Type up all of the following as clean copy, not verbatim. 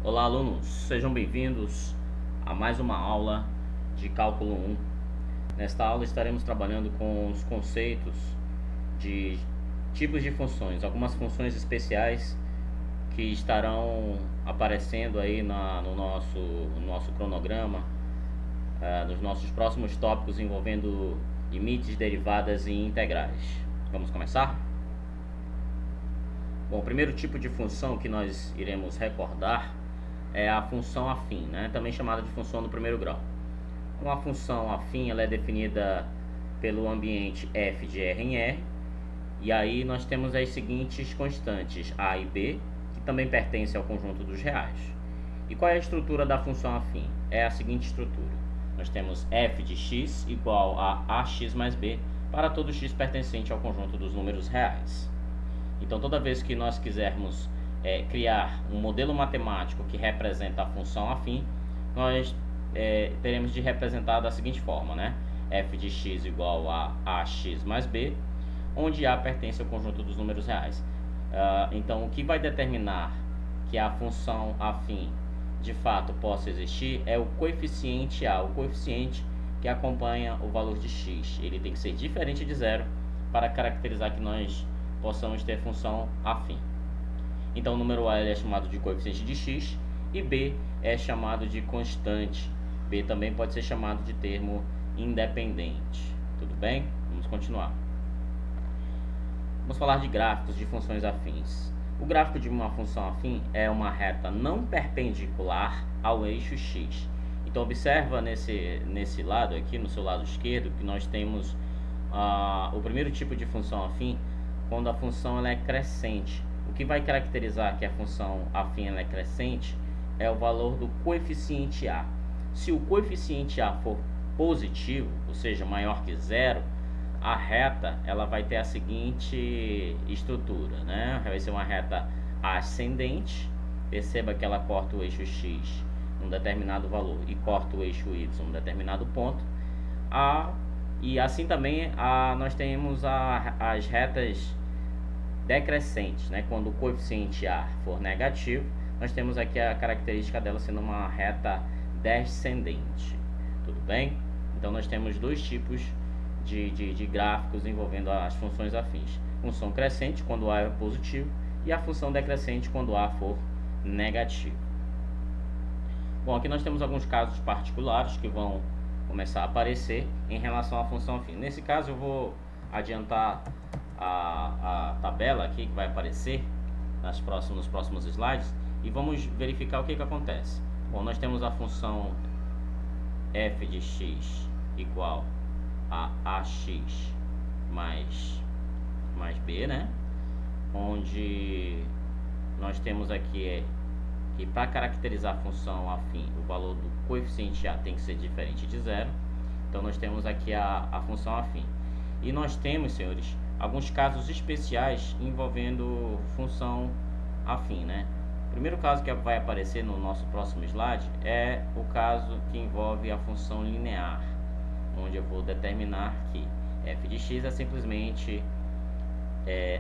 Olá, alunos, sejam bem-vindos a mais uma aula de Cálculo 1. Nesta aula estaremos trabalhando com os conceitos de tipos de funções, algumas funções especiais que estarão aparecendo aí no nosso cronograma, nos nossos próximos tópicos envolvendo limites, derivadas e integrais. Vamos começar? Bom, o primeiro tipo de função que nós iremos recordar é a função afim, também chamada de função do primeiro grau. Uma função afim ela é definida pelo ambiente f de R em R, e aí nós temos as seguintes constantes A e B, que também pertencem ao conjunto dos reais. E qual é a estrutura da função afim? É a seguinte estrutura: nós temos f de x igual a ax mais b para todo x pertencente ao conjunto dos números reais. Então, toda vez que nós quisermos criar um modelo matemático que representa a função afim, nós teremos de representar da seguinte forma, f de x igual a ax mais b, onde a pertence ao conjunto dos números reais. Então, o que vai determinar que a função afim de fato possa existir é o coeficiente A, o coeficiente que acompanha o valor de x. Ele tem que ser diferente de zero para caracterizar que nós possamos ter função afim. Então, o número A é chamado de coeficiente de x e B é chamado de constante. B também pode ser chamado de termo independente. Tudo bem? Vamos continuar. Vamos falar de gráficos de funções afins. O gráfico de uma função afim é uma reta não perpendicular ao eixo x. Então, observa nesse lado aqui, no seu lado esquerdo, que nós temos o primeiro tipo de função afim, quando a função ela é crescente. O que vai caracterizar que a função afim ela é crescente é o valor do coeficiente A. Se o coeficiente A for positivo, ou seja, maior que zero, a reta ela vai ter a seguinte estrutura, Vai ser uma reta ascendente. Perceba que ela corta o eixo x num determinado valor e corta o eixo y num determinado ponto. E assim também nós temos as retas decrescentes, quando o coeficiente A for negativo, nós temos aqui a característica dela sendo uma reta descendente. Tudo bem? Então nós temos dois tipos de gráficos envolvendo as funções afins: função crescente quando A é positivo e a função decrescente quando A for negativo. Bom, aqui nós temos alguns casos particulares que vão começar a aparecer em relação à função afim. Nesse caso eu vou adiantar a tabela aqui que vai aparecer nos próximos slides e vamos verificar o que acontece. Bom, nós temos a função f de x igual a ax mais b, onde nós temos aqui que para caracterizar a função afim, o valor do coeficiente A tem que ser diferente de zero. Então nós temos aqui a função afim. E nós temos, senhores, alguns casos especiais envolvendo função afim, O primeiro caso que vai aparecer no nosso próximo slide é o caso que envolve a função linear, onde eu vou determinar que f de x é simplesmente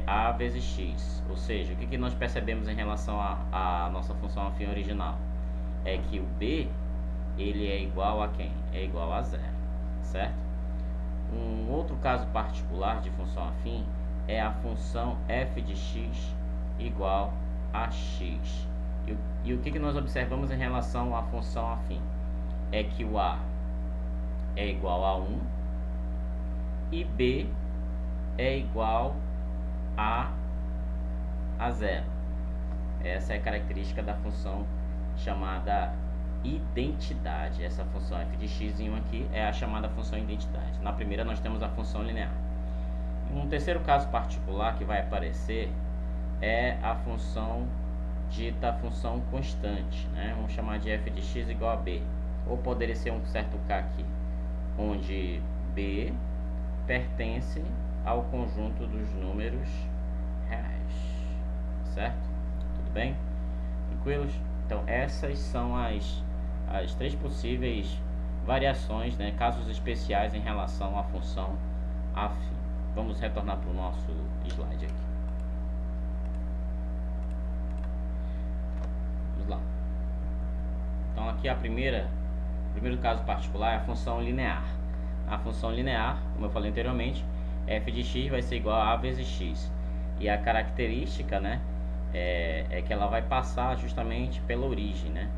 a vezes x. Ou seja, o que nós percebemos em relação à nossa função afim original? É que o b ele é igual a quem? É igual a zero, certo? Um outro caso particular de função afim é a função f de x igual a x. E o que nós observamos em relação à função afim? É que o a é igual a 1 e b é igual a zero. Essa é a característica da função chamada identidade. Essa função f de x aqui é a chamada função identidade. Na primeira nós temos a função linear. Um terceiro caso particular que vai aparecer é a função dita função constante, Vamos chamar de f de x igual a b, ou poderia ser um certo k aqui, onde b pertence ao conjunto dos números reais, certo? Tudo bem? Tranquilos? Então essas são as três possíveis variações, casos especiais em relação à função afim. Vamos retornar para o nosso slide aqui. Vamos lá. aqui o primeiro caso particular é a função linear. A função linear, como eu falei anteriormente, f de x vai ser igual a vezes x. E a característica, né, é que ela vai passar justamente pela origem, né?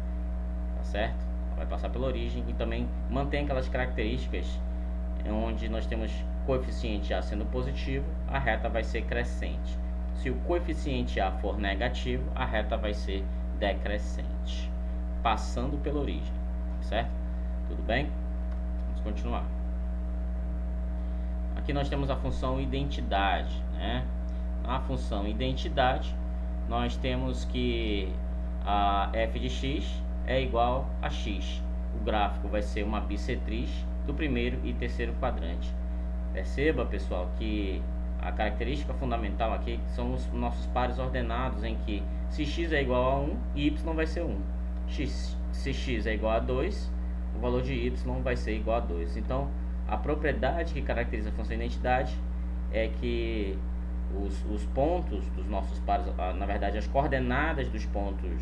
Tá certo? Ela vai passar pela origem e também mantém aquelas características onde nós temos coeficiente A sendo positivo, a reta vai ser crescente. Se o coeficiente A for negativo, a reta vai ser decrescente, passando pela origem, certo? Tudo bem? Vamos continuar. Aqui nós temos a função identidade, né? Na função identidade, nós temos que a f de x é igual a x. O gráfico vai ser uma bissetriz do primeiro e terceiro quadrante. Perceba, pessoal, que a característica fundamental aqui são os nossos pares ordenados, em que se x é igual a 1, y vai ser 1. Se x é igual a 2, o valor de y vai ser igual a 2. Então, a propriedade que caracteriza a função identidade é que os pontos dos nossos pares, na verdade as coordenadas dos pontos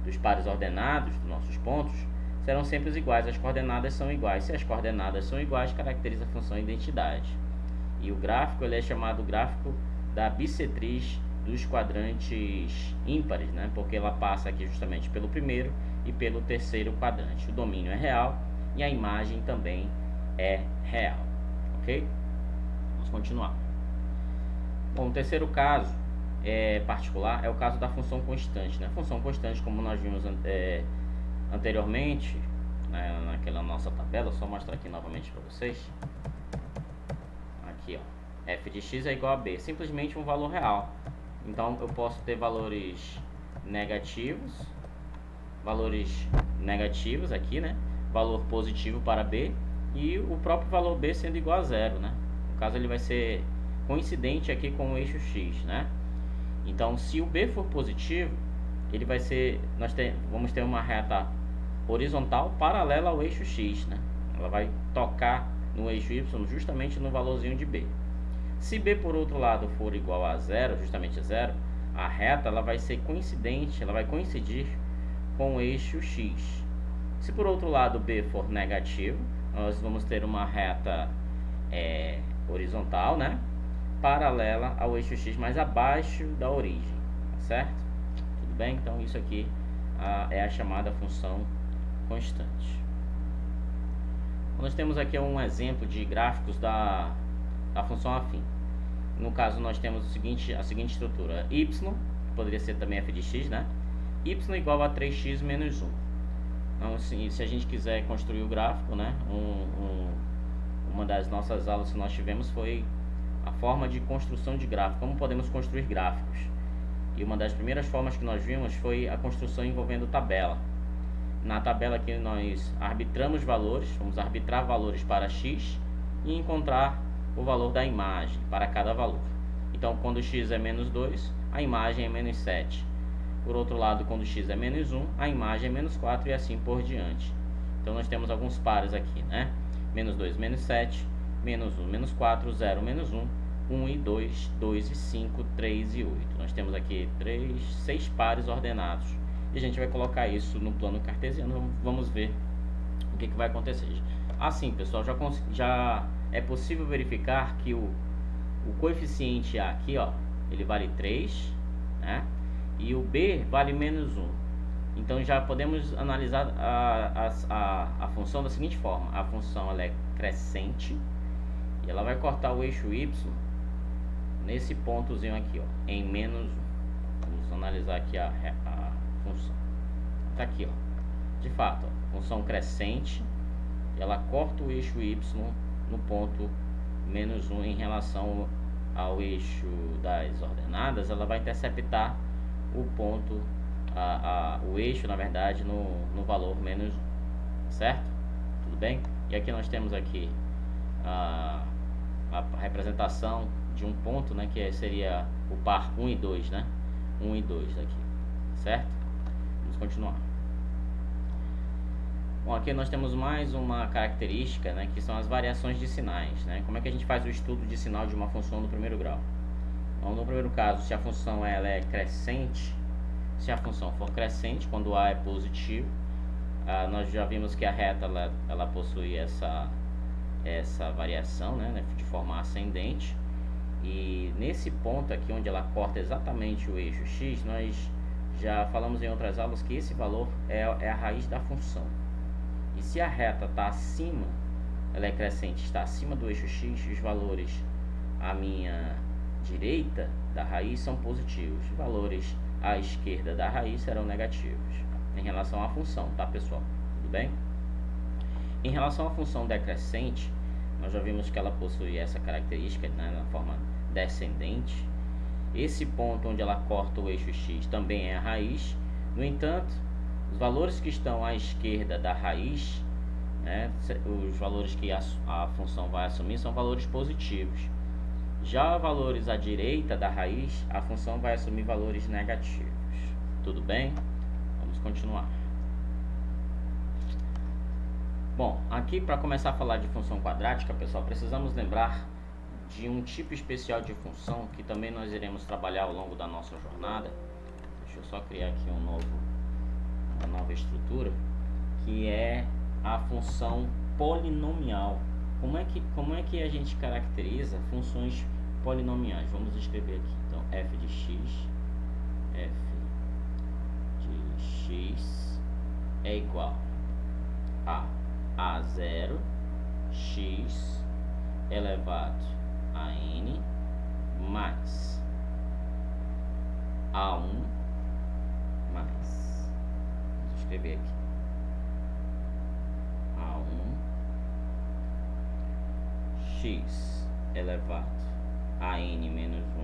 dos pares ordenados dos nossos pontos serão sempre iguais. As coordenadas são iguais. Se as coordenadas são iguais, caracteriza a função identidade. E o gráfico ele é chamado gráfico da bissetriz dos quadrantes ímpares, né? Porque ela passa aqui justamente pelo primeiro e pelo terceiro quadrante. O domínio é real e a imagem também é real, ok? Vamos continuar. Bom, o terceiro caso particular é o caso da função constante, né? A função constante, como nós vimos anteriormente, né, naquela nossa tabela, só mostrar aqui novamente para vocês. Aqui, ó, f de x é igual a b, simplesmente um valor real. Então eu posso ter valores negativos aqui, né? Valor positivo para b e o próprio valor b sendo igual a zero, né? No caso ele vai ser coincidente aqui com o eixo x, né? Então se o b for positivo, ele vai ser, vamos ter uma reta horizontal paralela ao eixo x, né? Ela vai tocar no eixo y justamente no valorzinho de b. Se b por outro lado for igual a zero, justamente zero, a reta ela vai ser coincidente, ela vai coincidir com o eixo x. Se por outro lado b for negativo, nós vamos ter uma reta horizontal, né? Paralela ao eixo x, mas abaixo da origem, tá certo? Tudo bem? Então isso aqui é a chamada função constante. Nós temos aqui um exemplo de gráficos da função afim. No caso nós temos a seguinte estrutura: y, poderia ser também f de x, né? Y igual a 3x menos 1. Então assim, se a gente quiser construir o gráfico, né? Uma das nossas aulas que nós tivemos foi a forma de construção de gráfico, como podemos construir gráficos. E uma das primeiras formas que nós vimos foi a construção envolvendo tabela. Na tabela aqui nós arbitramos valores, vamos arbitrar valores para x e encontrar o valor da imagem para cada valor. Então quando x é menos 2, a imagem é menos 7. Por outro lado, quando x é menos 1, a imagem é menos 4 e assim por diante. Então nós temos alguns pares aqui, né? Menos 2, menos 7, menos 1, menos 4, 0, menos 1, 1 e 2, 2 e 5, 3 e 8. Nós temos aqui 6 pares ordenados. E a gente vai colocar isso no plano cartesiano. Vamos ver o que vai acontecer. Assim, pessoal, já é possível verificar que o coeficiente A aqui, ó, ele vale 3, né? E o B vale menos 1. Então já podemos analisar a função da seguinte forma: a função ela é crescente e ela vai cortar o eixo y nesse pontozinho aqui, ó, em menos 1. Vamos analisar aqui a função. Tá aqui, ó. De fato, ó, função crescente, ela corta o eixo y no ponto menos 1 em relação ao eixo das ordenadas. Ela vai interceptar o ponto, o eixo, na verdade, no valor menos 1, certo? Tudo bem? E aqui nós temos aqui a representação de um ponto, né, que seria o par 1 e 2, né? 1 e 2 aqui, certo? Vamos continuar. Bom, aqui nós temos mais uma característica, né, que são as variações de sinais, né? Como é que a gente faz o estudo de sinal de uma função no primeiro grau? Então, no primeiro caso, se a função ela é crescente, se a função for crescente, quando A é positivo, nós já vimos que a reta ela possui essa variação, né, de forma ascendente, e nesse ponto aqui onde ela corta exatamente o eixo x, nós já falamos em outras aulas que esse valor é a raiz da função. E se a reta está acima, ela é crescente, está acima do eixo x, os valores à minha direita da raiz são positivos, os valores à esquerda da raiz serão negativos em relação à função, tá, pessoal? Tudo bem? Em relação à função decrescente, nós já vimos que ela possui essa característica, né, na forma descendente. Esse ponto onde ela corta o eixo x também é a raiz. No entanto, os valores que estão à esquerda da raiz, né, os valores que a função vai assumir são valores positivos. Já valores à direita da raiz, a função vai assumir valores negativos. Tudo bem? Vamos continuar. Bom, aqui para começar a falar de função quadrática, pessoal, precisamos lembrar de um tipo especial de função que também nós iremos trabalhar ao longo da nossa jornada. Deixa eu só criar aqui uma nova estrutura, que é a função polinomial. Como é que a gente caracteriza funções polinomiais? Vamos escrever aqui, então, f de x é igual a A0 x elevado a n mais A1 mais, vou escrever aqui, A1 x elevado a n menos 1.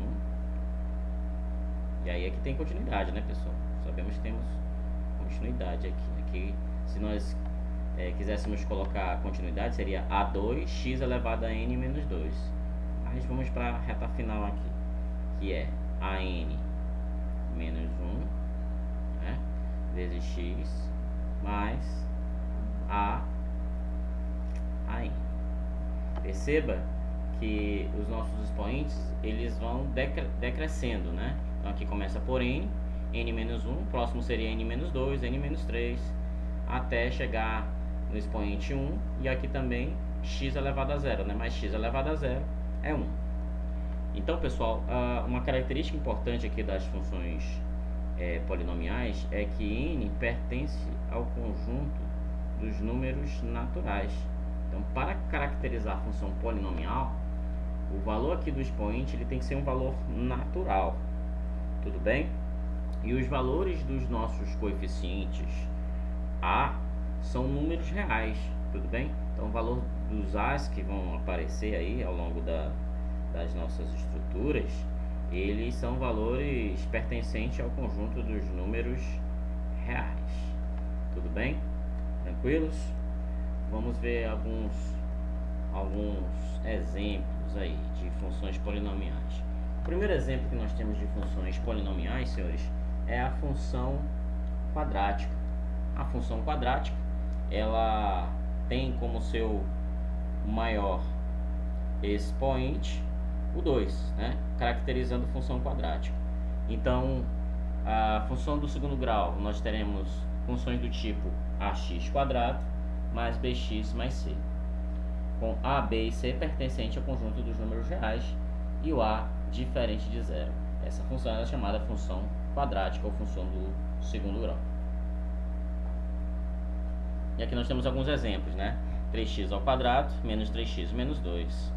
E aí aqui tem continuidade, né, pessoal? Sabemos que temos continuidade aqui. Se nós quiséssemos colocar continuidade, seria A2 x elevado a n menos 2. Mas vamos para a reta final aqui, que é an menos 1, né, vezes x mais an. Perceba que os nossos expoentes eles vão decrescendo, né? Então aqui começa por n menos 1, próximo seria n menos 2, n menos 3, até chegar no expoente 1, e aqui também x elevado a 0, né? Mas x elevado a 0 é 1. Então, pessoal, uma característica importante aqui das funções polinomiais é que n pertence ao conjunto dos números naturais. Então, para caracterizar a função polinomial, o valor aqui do expoente ele tem que ser um valor natural, tudo bem? E os valores dos nossos coeficientes a são números reais, tudo bem? Então, o valor dos a's que vão aparecer aí ao longo das nossas estruturas, eles são valores pertencentes ao conjunto dos números reais, tudo bem? Tranquilos? Vamos ver alguns exemplos aí de funções polinomiais. O primeiro exemplo que nós temos de funções polinomiais, senhores, é a função quadrática. A função quadrática, ela tem como seu maior expoente o 2, né? Caracterizando função quadrática. Então, a função do segundo grau, nós teremos funções do tipo ax quadrado mais bx mais c, com a, b e c pertencente ao conjunto dos números reais e o a diferente de zero. Essa função é chamada função quadrática ou função do segundo grau. E aqui nós temos alguns exemplos, né? 3x ao quadrado menos 3x menos 2.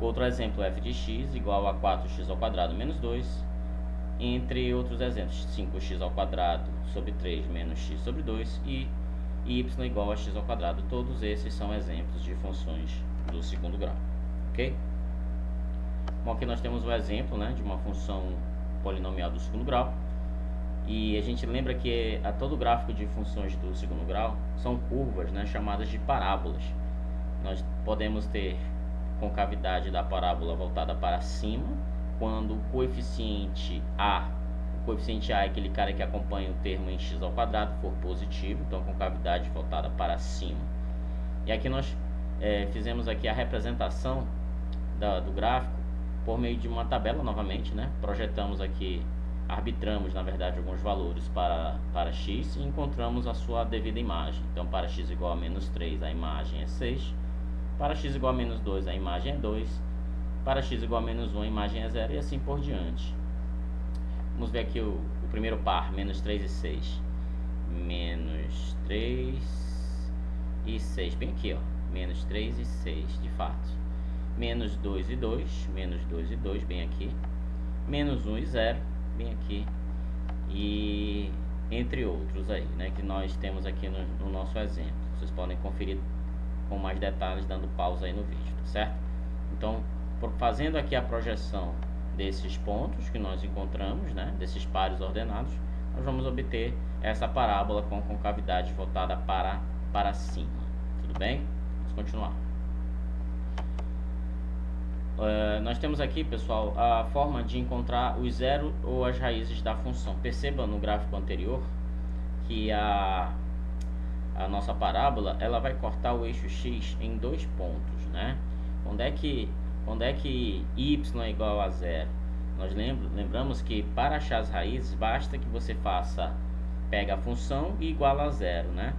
Outro exemplo, f de x igual a 4x ao quadrado menos 2. Entre outros exemplos, 5x ao quadrado sobre 3 menos x sobre 2 e y igual a x ao quadrado. Todos esses são exemplos de funções do segundo grau, ok? Bom, aqui nós temos o exemplo, né, de uma função polinomial do segundo grau. E a gente lembra que a todo gráfico de funções do segundo grau são curvas, né, chamadas de parábolas. Nós podemos ter concavidade da parábola voltada para cima, quando o coeficiente A é aquele cara que acompanha o termo em x ao quadrado, for positivo, então concavidade voltada para cima. E aqui nós fizemos aqui a representação do gráfico por meio de uma tabela novamente, né? Projetamos aqui arbitramos, na verdade, alguns valores para x e encontramos a sua devida imagem. Então, para x igual a menos 3, a imagem é 6. Para x igual a menos 2, a imagem é 2. Para x igual a menos 1, a imagem é 0 e assim por diante. Vamos ver aqui o primeiro par, menos 3 e 6. Menos 3 e 6, bem aqui, ó. Menos 3 e 6, de fato. Menos 2 e 2, menos 2 e 2, bem aqui. Menos 1 e 0, bem aqui. E entre outros aí, né, que nós temos aqui no nosso exemplo. Vocês podem conferir com mais detalhes dando pausa aí no vídeo, tá certo? Então, fazendo aqui a projeção desses pontos que nós encontramos, né, desses pares ordenados, nós vamos obter essa parábola com concavidade voltada para cima. Tudo bem? Vamos continuar. Nós temos aqui, pessoal, a forma de encontrar os zeros ou as raízes da função. Perceba no gráfico anterior que a nossa parábola ela vai cortar o eixo x em 2 pontos, né? Onde é que y é igual a 0? Nós lembramos que para achar as raízes basta que você pega a função e iguala a 0, né?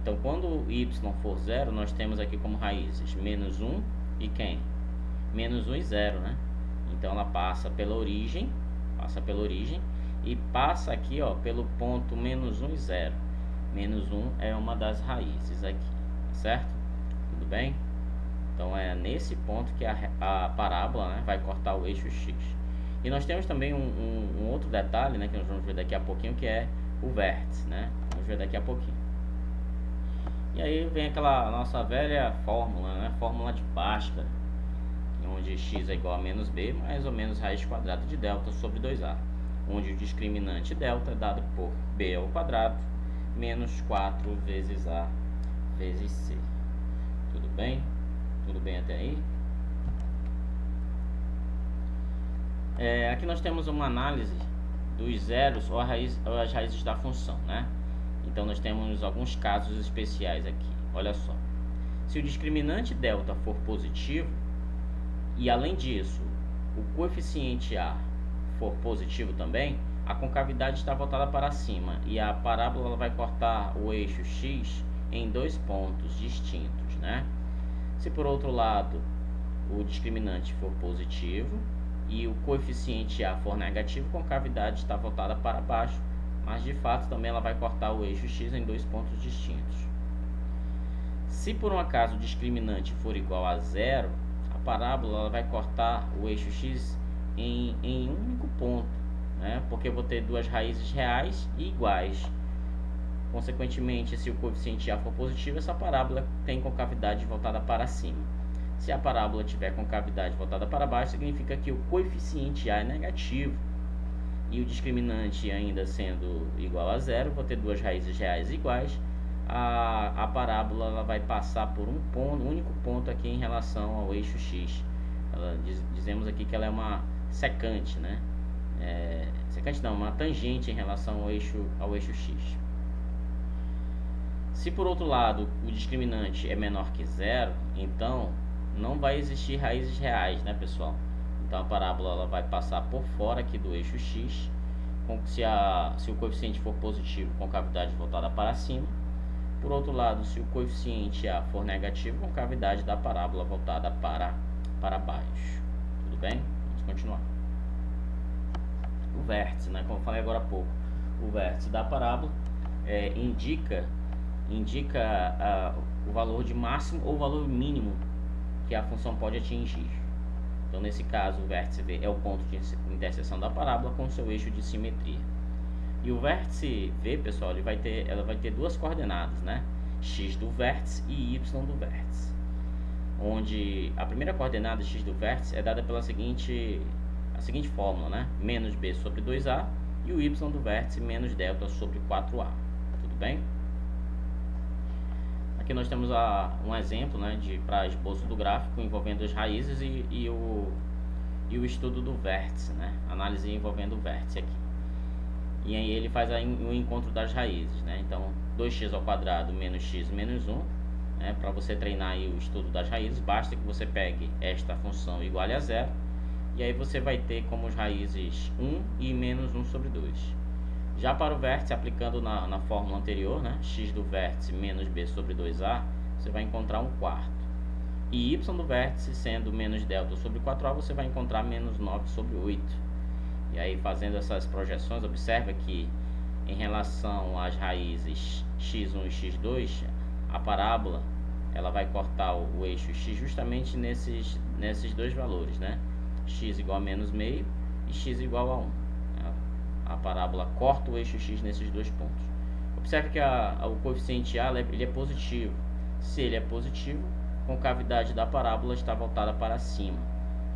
Então, quando y for 0, nós temos aqui como raízes menos 1 e quem? Menos 1 e 0, né? Então, ela passa pela origem e passa aqui, ó, pelo ponto menos 1 e 0. Menos 1 é uma das raízes aqui, certo? Tudo bem? Então, é nesse ponto que a parábola, né, vai cortar o eixo x. E nós temos também um outro detalhe, né, que nós vamos ver daqui a pouquinho, que é o vértice, né? Vamos ver daqui a pouquinho. E aí vem aquela nossa velha fórmula, né? Fórmula de Bhaskara, onde x é igual a menos b, mais ou menos raiz quadrada de delta sobre 2a, onde o discriminante delta é dado por b ao quadrado menos 4 vezes a vezes c. Tudo bem? Tudo bem até aí? Aqui nós temos uma análise dos zeros ou as raízes da função, né? Então nós temos alguns casos especiais aqui. Olha só. Se o discriminante delta for positivo e além disso o coeficiente a for positivo também, a concavidade está voltada para cima e a parábola ela vai cortar o eixo x em 2 pontos distintos, né? Se por outro lado o discriminante for positivo e o coeficiente a for negativo, a concavidade está voltada para baixo, mas de fato também ela vai cortar o eixo x em 2 pontos distintos. Se por um acaso o discriminante for igual a 0, a parábola ela vai cortar o eixo x em um único ponto, né? Porque eu vou ter 2 raízes reais e iguais. Consequentemente, se o coeficiente a for positivo, essa parábola tem concavidade voltada para cima. Se a parábola tiver concavidade voltada para baixo, significa que o coeficiente a é negativo. E o discriminante ainda sendo igual a 0, vou ter 2 raízes reais iguais. A parábola ela vai passar por um único ponto aqui em relação ao eixo x. Dizemos aqui que ela é uma secante, né? Secante não, uma tangente em relação ao eixo x. Se por outro lado o discriminante é menor que 0, então não vai existir raízes reais, né, pessoal? Então a parábola ela vai passar por fora aqui do eixo x. Se o coeficiente for positivo, concavidade voltada para cima. Por outro lado, se o coeficiente a for negativo, concavidade da parábola voltada para baixo. Tudo bem? Vamos continuar. O vértice, né, como eu falei agora há pouco, o vértice da parábola indica o valor de máximo ou o valor mínimo que a função pode atingir. Então, nesse caso, o vértice V é o ponto de interseção da parábola com seu eixo de simetria. E o vértice V, pessoal, ela vai ter 2 coordenadas, né? X do vértice e Y do vértice. Onde a primeira coordenada, X do vértice, é dada pela seguinte fórmula, né? Menos B sobre 2A e o Y do vértice menos delta sobre 4A. Tudo bem? Aqui nós temos um exemplo, né, para esboço do gráfico envolvendo as raízes e o estudo do vértice, né, análise envolvendo o vértice aqui. E aí ele faz o encontro das raízes, né, então 2x ao quadrado menos x menos 1, para você treinar aí o estudo das raízes, basta que você pegue esta função igual a 0 E aí você vai ter como as raízes 1 e menos 1 sobre 2. Já para o vértice, aplicando na fórmula anterior, né, x do vértice menos b sobre 2a, você vai encontrar 1/4. E y do vértice sendo menos delta sobre 4a, você vai encontrar menos 9 sobre 8. E aí, fazendo essas projeções, observa que em relação às raízes x1 e x2, a parábola ela vai cortar o eixo x justamente nesses dois valores, né? X igual a menos meio e x igual a 1. A parábola corta o eixo x nesses dois pontos. Observe que o coeficiente A ele é positivo. Se ele é positivo, a concavidade da parábola está voltada para cima.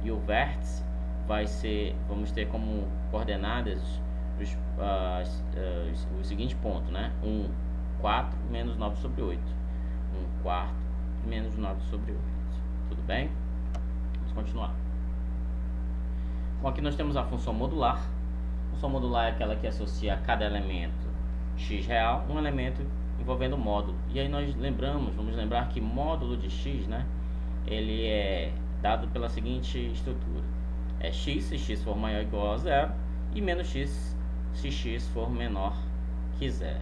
E o vértice vai ser, vamos ter como coordenadas o seguinte ponto, né? 1/4 menos 9 sobre 8. 1/4 menos 9 sobre 8. Tudo bem? Vamos continuar. Bom, aqui nós temos a função modular. A função modular é aquela que associa a cada elemento x real um elemento envolvendo módulo. E aí nós vamos lembrar que módulo de x, né? Ele é dado pela seguinte estrutura. É x se x for maior ou igual a 0 e menos x se x for menor que 0.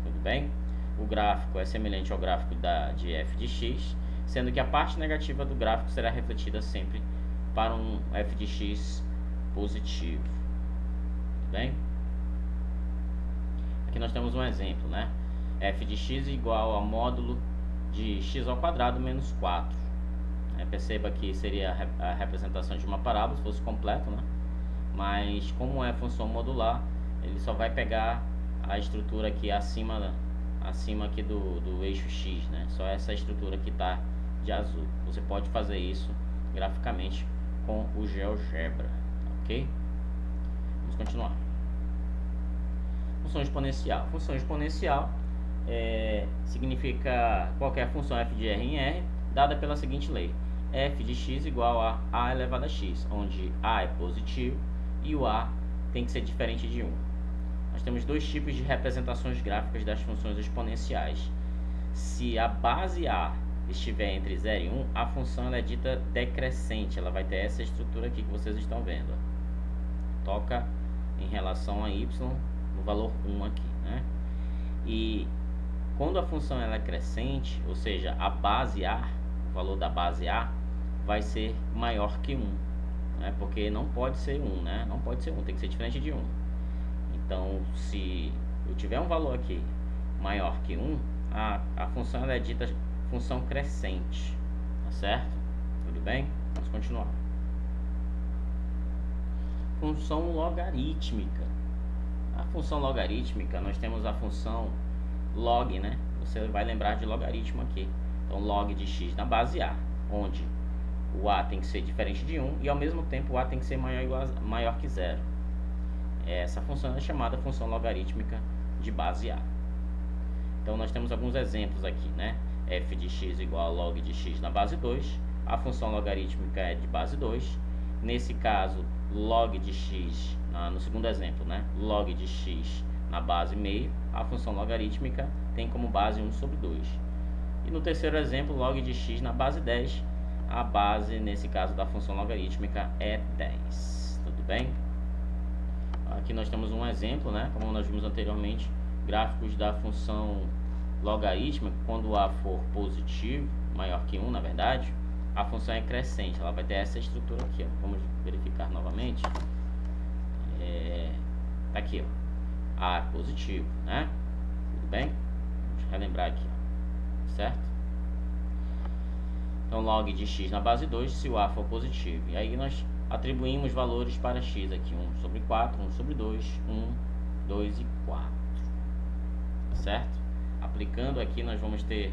Tudo bem? O gráfico é semelhante ao gráfico de f de x, sendo que a parte negativa do gráfico será refletida sempre para um f de x positivo. Tudo bem? Aqui nós temos um exemplo, né? F de x igual a módulo de x ao quadrado menos 4. Perceba que seria a representação de uma parábola se fosse completo, né? Mas como é função modular, ele só vai pegar a estrutura aqui acima aqui do eixo x, né? Só essa estrutura que está de azul. Você pode fazer isso graficamente com o GeoGebra, ok? Vamos continuar. Função exponencial. Função exponencial significa qualquer função f de r em r dada pela seguinte lei: f de x igual a elevado a x, onde a é positivo e o a tem que ser diferente de 1. Nós temos dois tipos de representações gráficas das funções exponenciais. Se a base a estiver entre 0 e 1, a função ela é dita decrescente, ela vai ter essa estrutura aqui que vocês estão vendo. Toca em relação a y no valor 1 aqui, né? E quando a função ela é crescente, ou seja, a base a, o valor da base a vai ser maior que 1, né? Porque não pode ser 1, né? Não pode ser 1, tem que ser diferente de 1. Então, se eu tiver um valor aqui maior que 1, a função ela é dita função crescente, tá certo? Tudo bem? Vamos continuar. Função logarítmica. A função logarítmica, nós temos a função log, né? Você vai lembrar de logaritmo aqui. Então, log de x na base a, onde o a tem que ser diferente de 1 e ao mesmo tempo o a tem que ser maior que 0. Essa função é chamada função logarítmica de base a. Então, nós temos alguns exemplos aqui, né? F de x igual a log de x na base 2. A função logarítmica é de base 2. Nesse caso, log de x, no segundo exemplo, né? Log de x na base meio. A função logarítmica tem como base 1 sobre 2. E no terceiro exemplo, log de x na base 10. A base, nesse caso, da função logarítmica é 10. Tudo bem? Aqui nós temos um exemplo, né? Como nós vimos anteriormente, gráficos da função logarítmica. Quando a for positivo, maior que 1 na verdade, a função é crescente, ela vai ter essa estrutura aqui, ó. Vamos verificar novamente. Tá aqui, ó. A é positivo, né? Tudo bem? Vamos relembrar aqui, ó. Certo? Então, log de x na base 2 se o a for positivo. E aí nós atribuímos valores para x aqui, 1 sobre 4, 1 sobre 2, 1, 2 e 4. Certo? Aplicando aqui, nós vamos ter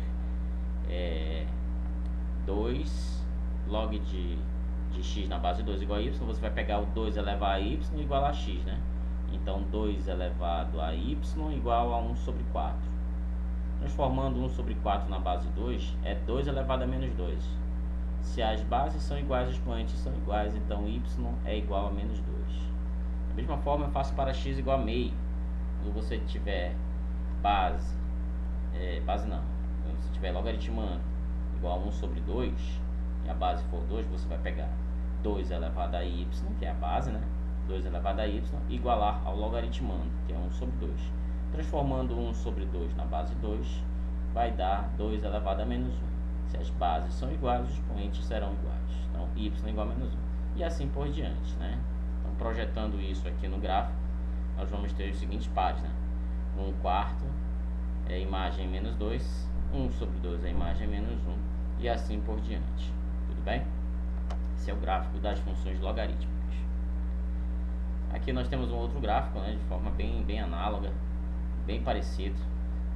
2 log de x na base 2 igual a y. Você vai pegar o 2 elevado a y igual a x, né? Então, 2 elevado a y igual a 1 sobre 4. Transformando 1 sobre 4 na base 2, é 2 elevado a menos 2. Se as bases são iguais, os expoentes são iguais, então y é igual a menos 2. Da mesma forma, eu faço para x igual a meio. Quando você tiver base não, quando você tiver logaritmando igual a 1 sobre 2, e a base for 2, você vai pegar 2 elevado a y, que é a base, né? 2 elevado a y, igualar ao logaritmando, que é 1 sobre 2. Transformando 1 sobre 2 na base 2, vai dar 2 elevado a menos 1. Se as bases são iguais, os expoentes serão iguais. Então, y igual a menos 1. E assim por diante, né? Então, projetando isso aqui no gráfico, nós vamos ter os seguintes pares, né? 1 quarto é a imagem menos 2, 1 sobre 2 é a imagem menos 1, e assim por diante. Tudo bem? Esse é o gráfico das funções logarítmicas. Aqui nós temos um outro gráfico, né, de forma bem análoga, bem parecido.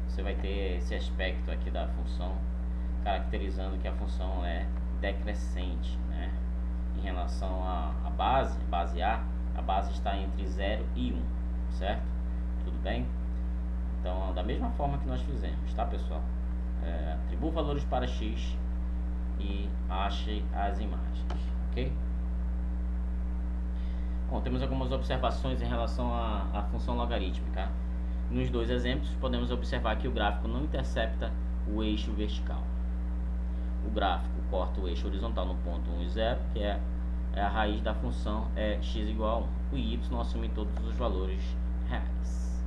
Você vai ter esse aspecto aqui da função, caracterizando que a função é decrescente, né? Em relação à base A, a base está entre 0 e 1, certo? Tudo bem? Então, da mesma forma que nós fizemos, tá, pessoal? Atribua valores para x e ache as imagens, ok? Bom, temos algumas observações em relação à função logarítmica. Nos dois exemplos, podemos observar que o gráfico não intercepta o eixo vertical. O gráfico corta o eixo horizontal no ponto 1 e 0, que é a raiz da função x igual a 1. O y assume todos os valores reais.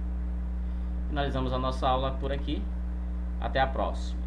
Finalizamos a nossa aula por aqui. Até a próxima.